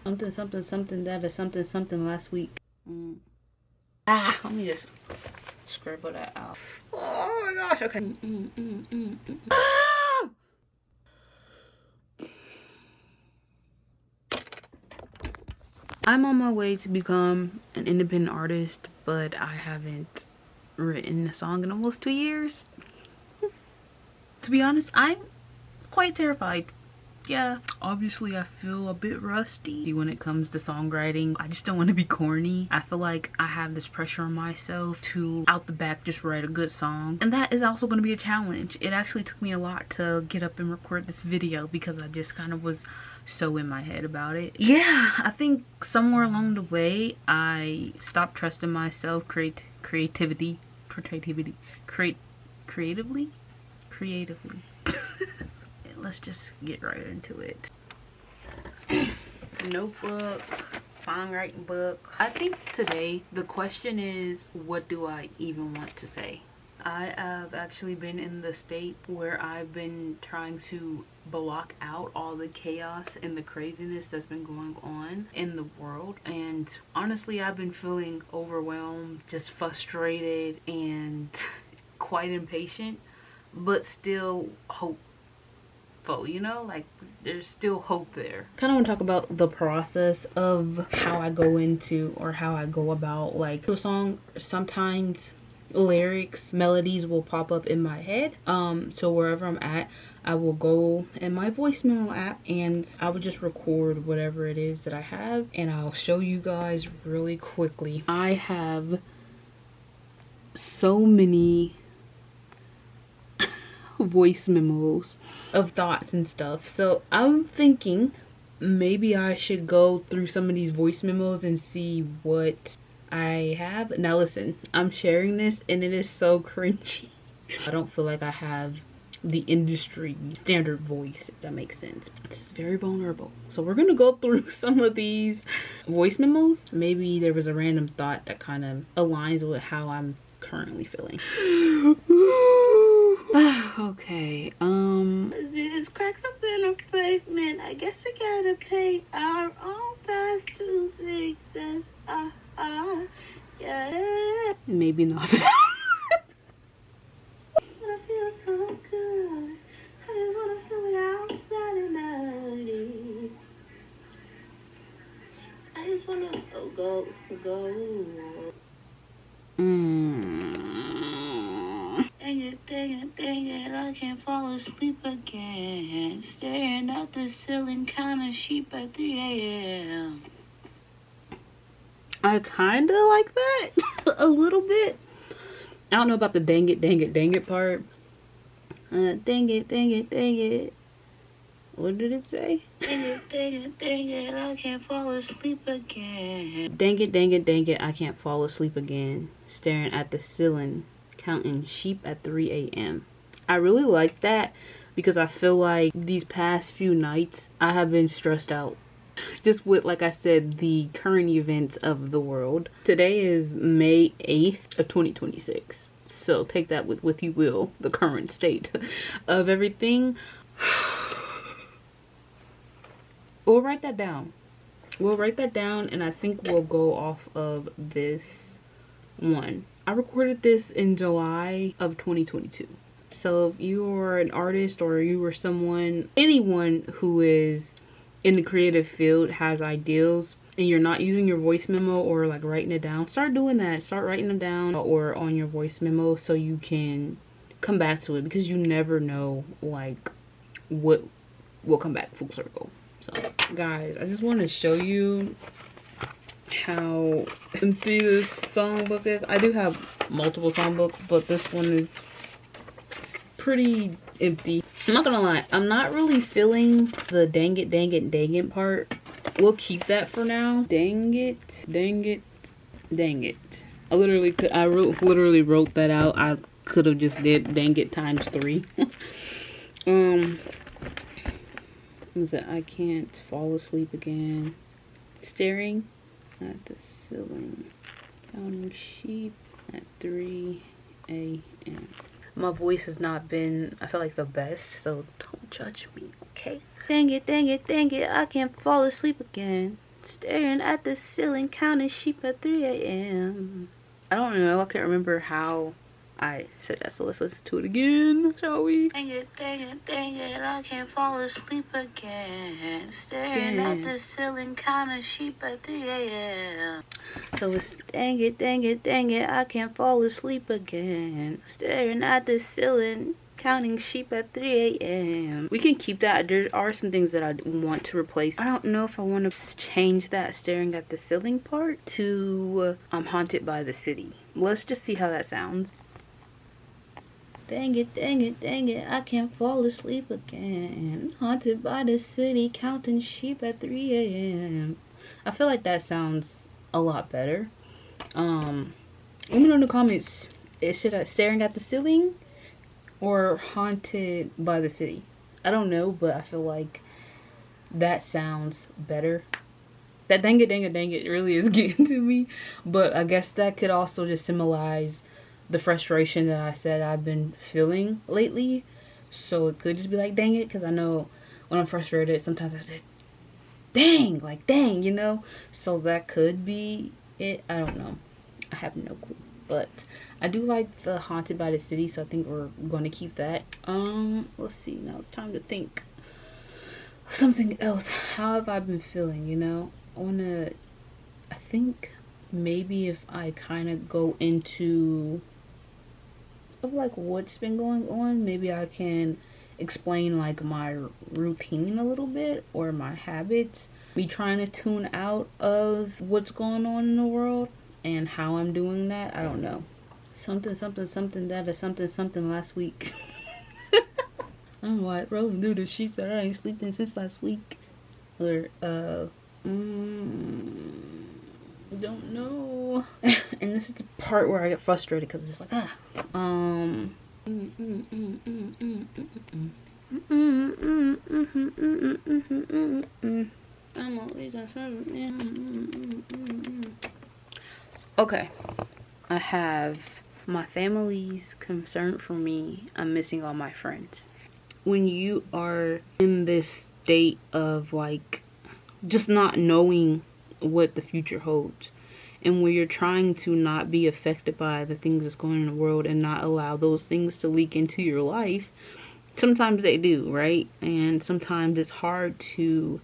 Something, something, something that is something, something last week. Let me just scribble that out. Oh my gosh, okay. I'm on my way to become an independent artist, but I haven't written a song in almost 2 years. To be honest, I'm quite terrified. Yeah, obviously I feel a bit rusty when it comes to songwriting. I just don't want to be corny. I feel like I have this pressure on myself to out the back just write a good song, and that is also going to be a challenge. It actually took me a lot to get up and record this video because I just kind of was so in my head about it. Yeah, I think somewhere along the way I stopped trusting myself creatively. Let's just get right into it. Notebook, songwriting book. I think today the question is, what do I even want to say? I have actually been in the state where I've been trying to block out all the chaos and the craziness that's been going on in the world, and honestly I've been feeling overwhelmed, just frustrated and quite impatient, but still hopeful, you know, like there's still hope there. Kind of want to talk about the process of how I go into, or how I go about, like, a song. Sometimes lyrics, melodies will pop up in my head, so wherever I'm at, I will go in my voice memo app and I will just record whatever it is that I have, and I'll show you guys really quickly. I have so many voice memos of thoughts and stuff, so I'm thinking maybe I should go through some of these voice memos and see what I have. Now listen, I'm sharing this and it is so cringy. I don't feel like I have the industry standard voice, if that makes sense. This is very vulnerable, so we're gonna go through some of these voice memos. Maybe there was a random thought that kind of aligns with how I'm currently feeling. Okay, this cracks up in a pavement. I guess we gotta pay our own path to success. Yeah. Maybe not. I feel so good. I just wanna feel it outside of my. I just wanna go. Dang it, I can't fall asleep again. Staring at the ceiling, kinda sheep at 3 a.m. I kinda like that a little bit. I don't know about the dang it part. Dang it. What did it say? Dang it, I can't fall asleep again. Dang it, I can't fall asleep again. Staring at the ceiling, counting sheep at 3 a.m. I really like that because I feel like these past few nights I have been stressed out. Just with, like I said, the current events of the world. Today is May 8th of 2026. So take that with what you will, the current state of everything. We'll write that down. And I think we'll go off of this one. I recorded this in July of 2022. So if you are an artist, or you are anyone who is in the creative field, has ideas, and you're not using your voice memo or like writing it down, start doing that. Start writing them down or on your voice memo so you can come back to it, because you never know like what will come back full circle. So guys, I just want to show you how empty this songbook is. I do have multiple songbooks, but this one is pretty empty. I'm not gonna lie, I'm not really feeling the dang it part. We'll keep that for now. Dang it. I literally wrote that out. I could have just did dang it times 3. Is it I can't fall asleep again. Staring at the ceiling, counting sheep at 3 a.m. My voice has not been, I feel like, the best, so don't judge me, okay? Dang it, I can't fall asleep again. Staring at the ceiling, counting sheep at 3 a.m. I don't know, I can't remember how I said that, so let's listen to it again, shall we? Dang it, I can't fall asleep again. Staring at the ceiling, counting sheep at 3 a.m. So it's dang it, I can't fall asleep again. Staring at the ceiling, counting sheep at 3 a.m. We can keep that. There are some things that I want to replace. I don't know if I want to change that staring at the ceiling part to I'm haunted by the city. Let's just see how that sounds. Dang it, I can't fall asleep again. Haunted by the city, counting sheep at 3 a.m. I feel like that sounds a lot better. Let me know in the comments, should I staring at the ceiling or haunted by the city? I don't know, but I feel like that sounds better. That dang it really is getting to me. But I guess that could also just symbolize the frustration that I said I've been feeling lately. So it could just be like dang it, because I know when I'm frustrated sometimes I say dang, you know. So that could be it. I don't know, I have no clue. But I do like the haunted by the city, so I think we're going to keep that. Let's see, now it's time to think something else. How have I been feeling, you know? I think maybe if I kind of go into of like what's been going on, maybe I can explain like my routine a little bit, or my habits, me trying to tune out of what's going on in the world and how I'm doing that. I don't know, something that is something last week. I'm like rolling through the sheets that I ain't sleeping since last week, or don't know. And this is the part where I get frustrated because it's like I'm okay. I have my family's concern for me. I'm missing all my friends. When you are in this state of like just not knowing what the future holds, and when you're trying to not be affected by the things that's going on in the world and not allow those things to leak into your life, sometimes they do, right? And sometimes it's hard to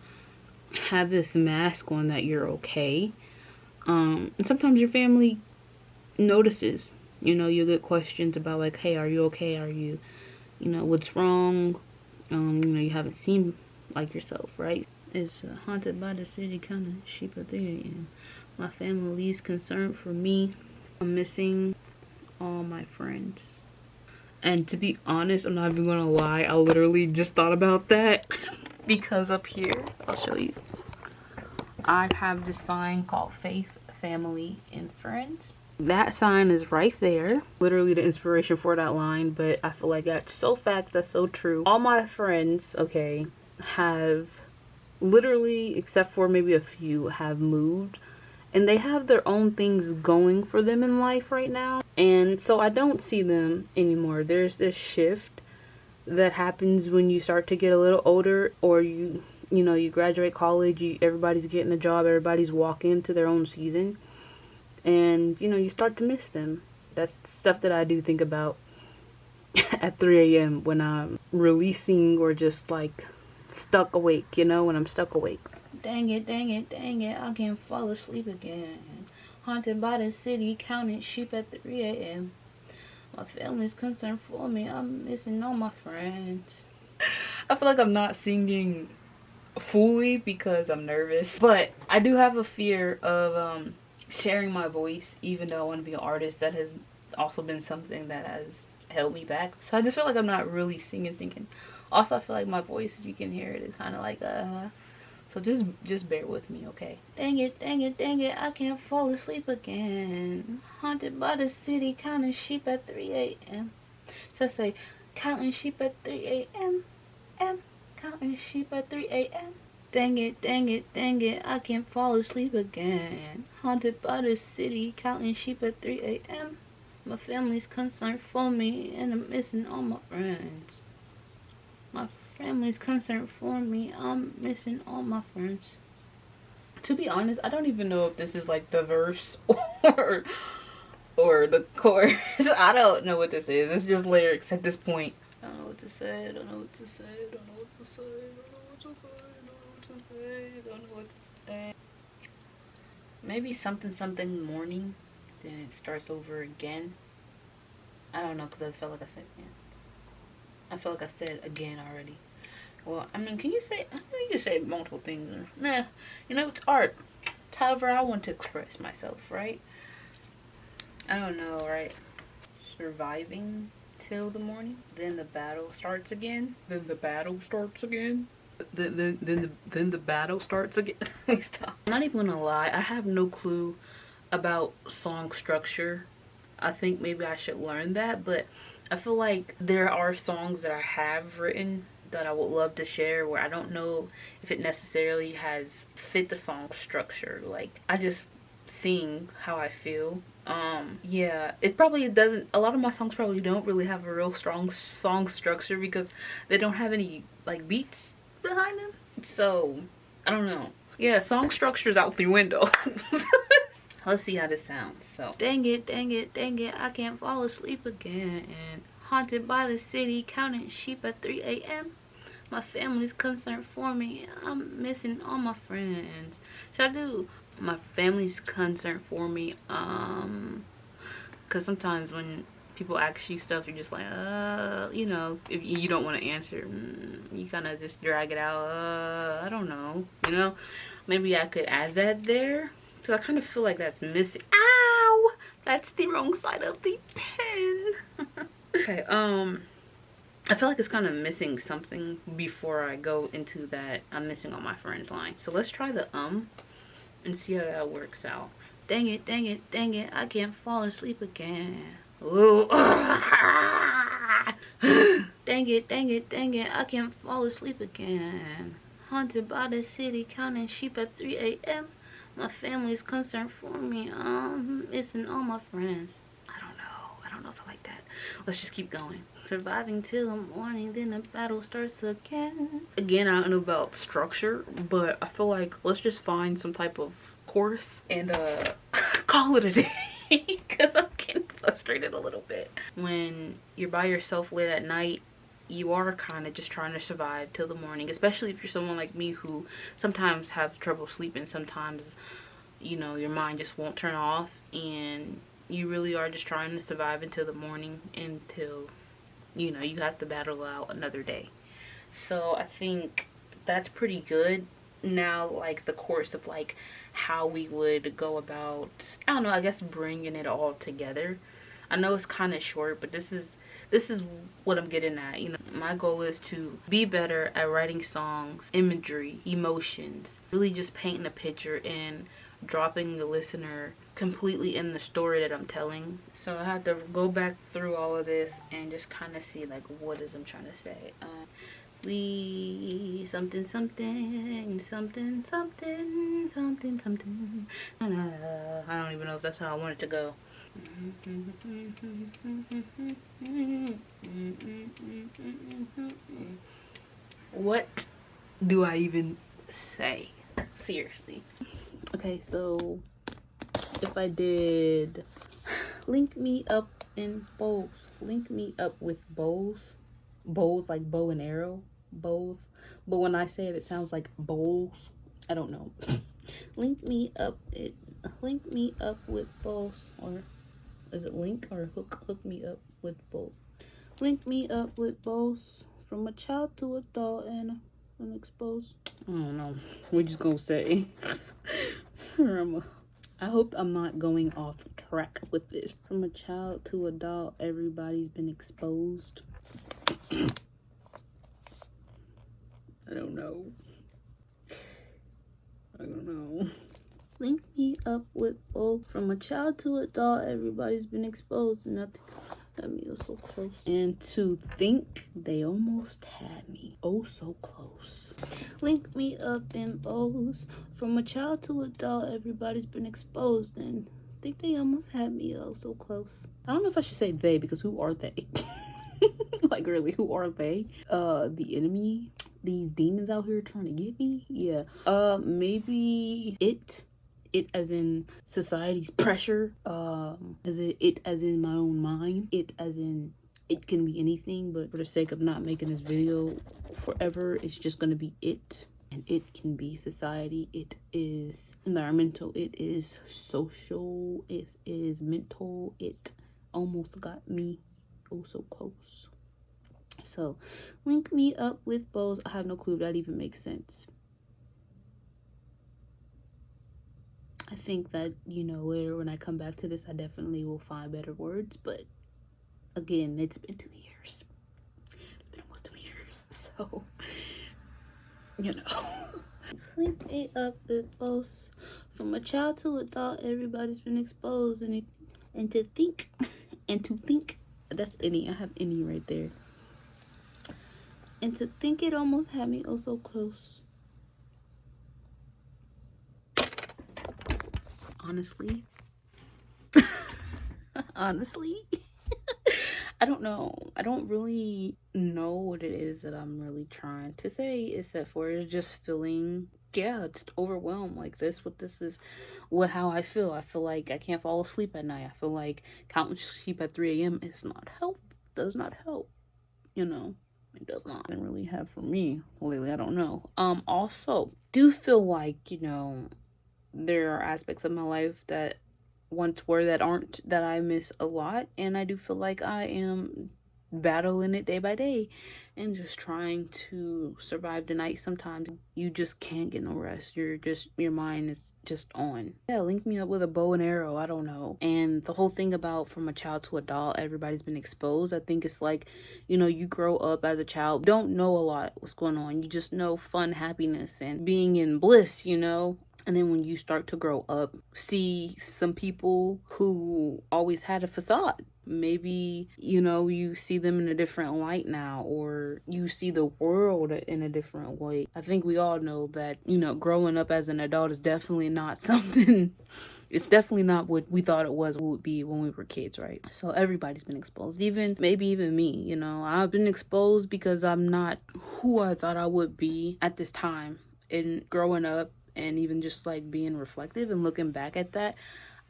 have this mask on that you're okay. And sometimes your family notices, you know, you get questions about like, hey, are you okay? Are you, you know, what's wrong? You know, you haven't seemed like yourself, right? It's haunted by the city, counting sheep at 3 a.m. My family's concerned for me. I'm missing all my friends. And to be honest, I'm not even gonna lie, I literally just thought about that because up here, I'll show you, I have this sign called Faith, Family, and Friends. That sign is right there, literally the inspiration for that line, but I feel like that's so fact, that's so true. All my friends, okay, have literally, except for maybe a few, have moved, and they have their own things going for them in life right now, and so I don't see them anymore. There's this shift that happens when you start to get a little older, or you know, you graduate college, everybody's getting a job, everybody's walking into their own season, and you know, you start to miss them. That's stuff that I do think about at 3 a.m. when I'm releasing or just like stuck awake, you know, when I'm stuck awake. Dang it, I can't fall asleep again. Haunted by the city, counting sheep at 3 a.m. My family's concerned for me. I'm missing all my friends. I feel like I'm not singing fully because I'm nervous, but I do have a fear of sharing my voice, even though I want to be an artist. That has also been something that has held me back. So I just feel like I'm not really singing. Also, I feel like my voice, if you can hear it, is kind of like so just bear with me, okay? Dang it, I can't fall asleep again. Haunted by the city, counting sheep at 3 a.m. So I say, counting sheep at 3 a.m. Counting sheep at 3 a.m. Dang it, I can't fall asleep again. Haunted by the city, counting sheep at 3 a.m. My family's concerned for me, and I'm missing all my friends. My family's concerned for me, I'm missing all my friends. To be honest, I don't even know if this is like the verse or the chorus. I don't know what this is. It's just lyrics at this point. I don't know what to say. I don't know what to say. I don't know what to say. I don't know what to say. I don't know what to say. I don't know what to say. Maybe something something morning. Then it starts over again. I don't know, because I felt like I said again. I feel like I said again already. Well, I mean, can you say, I know you can say multiple things. Nah, you know, it's art. It's however I want to express myself, right? I don't know, right? Surviving till the morning. Then the battle starts again. Then the battle starts again. Then the battle starts again. Stop. I'm not even gonna lie. I have no clue about song structure. I think maybe I should learn that, but I feel like there are songs that I have written that I would love to share where I don't know if it necessarily has fit the song structure. Like, I just sing how I feel. Yeah, it probably doesn't, a lot of my songs probably don't really have a real strong song structure because they don't have any like beats behind them. So, I don't know. Yeah, song structure's out the window. Let's see how this sounds. So, dang it, dang it, dang it, I can't fall asleep again. Haunted by the city, counting sheep at 3 a.m. My family's concerned for me. I'm missing all my friends. Should I do my family's concerned for me? Because sometimes when people ask you stuff, you're just like, you know, if you don't want to answer, you kind of just drag it out. I don't know, you know. Maybe I could add that there. So I kind of feel like that's missing. Ow! That's the wrong side of the pen. Okay, I feel like it's kind of missing something before I go into that I'm missing all my friends line. So let's try the and see how that works out. Dang it, dang it, dang it, I can't fall asleep again. Ooh. Dang it, dang it, dang it, I can't fall asleep again. Haunted by the city, counting sheep at 3 a.m. My family's concerned for me. Missing all my friends. I don't know if I like that. Let's just keep going. Surviving till the morning, then the battle starts again. Again, I don't know about structure, but I feel like let's just find some type of chorus and call it a day. Because I'm getting frustrated a little bit. When you're by yourself late at night, you are kind of just trying to survive till the morning, especially if you're someone like me who sometimes have trouble sleeping. Sometimes, you know, your mind just won't turn off and you really are just trying to survive until the morning, until, you know, you have to battle out another day. So I think that's pretty good. Now, like, the course of like how we would go about, I don't know, I guess bringing it all together. I know it's kind of short, but this is what I'm getting at. You know, my goal is to be better at writing songs, imagery, emotions, really just painting a picture and dropping the listener completely in the story that I'm telling. So I have to go back through all of this and just kind of see like what is I'm trying to say. We something something something something something something. I don't even know if that's how I want it to go. What do I even say? Seriously. Okay, so if I did link me up in bows, link me up with bows, bows like bow and arrow, bows, but when I say it, it sounds like bowls. I don't know. Link me up with bows, or is it link or hook me up with bows? Link me up with bows, from a child to adult and unexposed. I don't know. We're just gonna say. I hope I'm not going off track with this. From a child to adult, everybody's been exposed. I don't know. Link me up with both. From a child to adult, everybody's been exposed. Nothing got me so close. And to think they almost had me. Oh, so close. Link me up in bows. From a child to adult, everybody's been exposed. And think they almost had me. Oh, so close. I don't know if I should say they, because who are they? Like, really, who are they? The enemy. these demons out here trying to get me. Yeah. Maybe it as in society's pressure, it as in my own mind, it as in it can be anything, but for the sake of not making this video forever, it's just gonna be it. And it can be society, it is environmental, it is social, it is mental. It almost got me oh so close. So link me up with bows. I have no clue if that even makes sense. I think that, you know, later when I come back to this, I definitely will find better words. But again, it's been 2 years. It's been almost 2 years. So, you know. Link me up with both. From a child to adult, everybody's been exposed. And to think, that's any. I have any right there. And to think it almost had me oh so close. Honestly, I don't know. I don't really know what it is that I'm really trying to say, except for it's just feeling, just overwhelmed. Like this is how I feel. I feel like I can't fall asleep at night. I feel like counting sheep at 3 a.m. does not help, you know. It does not really have for me lately. I don't know. Also do feel like, you know, there are aspects of my life that once were that aren't, that I miss a lot, and I do feel like I am battling it day by day and just trying to survive the night. Sometimes you just can't get no rest. Your mind is just on. Yeah, link me up with a bow and arrow. I don't know. And the whole thing about from a child to adult, everybody's been exposed. I think it's like, you know, you grow up as a child, don't know a lot what's going on. You just know fun, happiness, and being in bliss, you know. And then when you start to grow up, see some people who always had a facade. Maybe, you know, you see them in a different light now, or you see the world in a different way. I think we all know that, you know, growing up as an adult is definitely not something, it's definitely not what we thought it would be when we were kids, right? So everybody's been exposed, maybe even me, you know. I've been exposed because I'm not who I thought I would be at this time. In growing up, and even just like being reflective and looking back at that,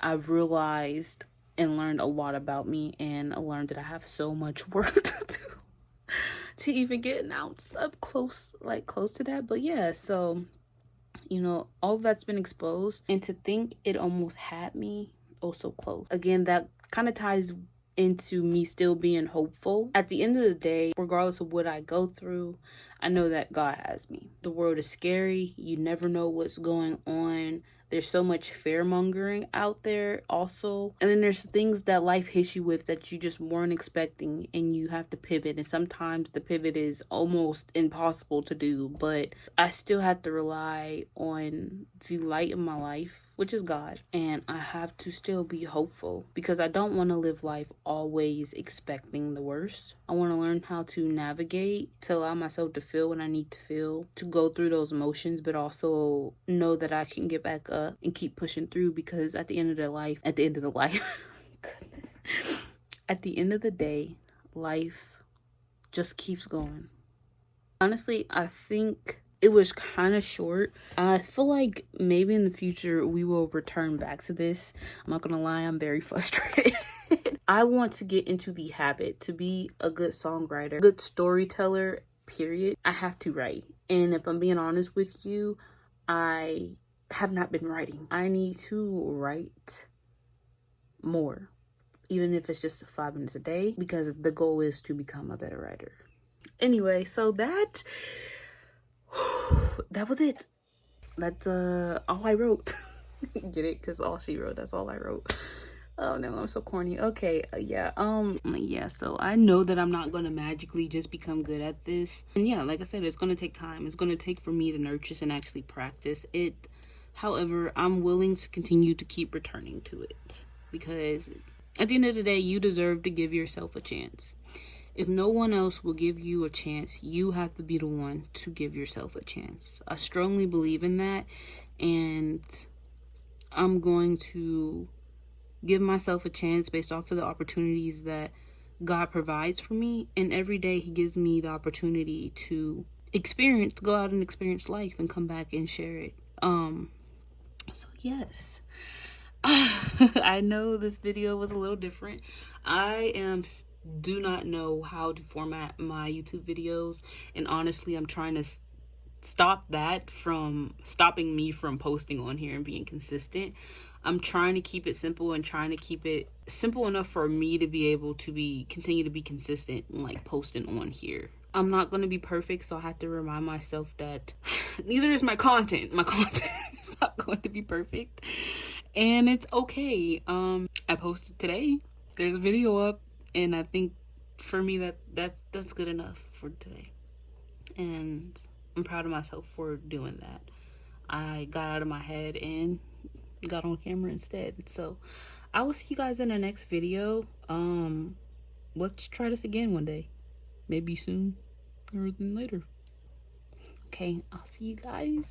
I've realized and learned a lot about me, and I learned that I have so much work to do to even get an ounce of close to that. But yeah, so, you know, all of that's been exposed, and to think it almost had me oh so close. Again, that kind of ties into me still being hopeful. At the end of the day, regardless of what I go through, I know that God has me. The world is scary. You never know what's going on. There's so much fear mongering out there also. And then there's things that life hits you with that you just weren't expecting, and you have to pivot. And sometimes the pivot is almost impossible to do, but I still have to rely on the light in my life, which is God. And I have to still be hopeful, because I don't want to live life always expecting the worst. I want to learn how to navigate, to allow myself to feel what I need to feel, to go through those emotions, but also know that I can get back up and keep pushing through, because at the end of the goodness, at the end of the day, life just keeps going. Honestly, I think it was kind of short. I feel like maybe in the future we will return back to this. I'm not gonna lie, I'm very frustrated. I want to get into the habit to be a good songwriter, good storyteller, period. I have to write. And if I'm being honest with you, I have not been writing. I need to write more, even if it's just 5 minutes a day, because the goal is to become a better writer. Anyway, so that was it. That's all I wrote. Get it? Because all she wrote, that's all I wrote. Oh no, I'm so corny. Okay, yeah, so I know that I'm not gonna magically just become good at this. And yeah, like I said, it's gonna take time. It's gonna take for me to nurture and actually practice it. However, I'm willing to continue to keep returning to it, because at the end of the day, you deserve to give yourself a chance. If no one else will give you a chance, you have to be the one to give yourself a chance. I strongly believe in that, and I'm going to give myself a chance based off of the opportunities that God provides for me. And every day he gives me the opportunity to experience, go out and experience life and come back and share it. So yes. I know this video was a little different. Do not know how to format my YouTube videos, and honestly I'm trying to stop that from stopping me from posting on here and being consistent. I'm trying to keep it simple and trying to keep it simple enough for me to be able to continue to be consistent and like posting on here. I'm not going to be perfect, so I have to remind myself that neither is my content. My content is not going to be perfect, and it's okay. I posted today. There's a video up, and I think for me that's good enough for today. And I'm proud of myself for doing that. I got out of my head and got on camera instead. So I will see you guys in the next video. Let's try this again one day. Maybe soon or then later. Okay, I'll see you guys.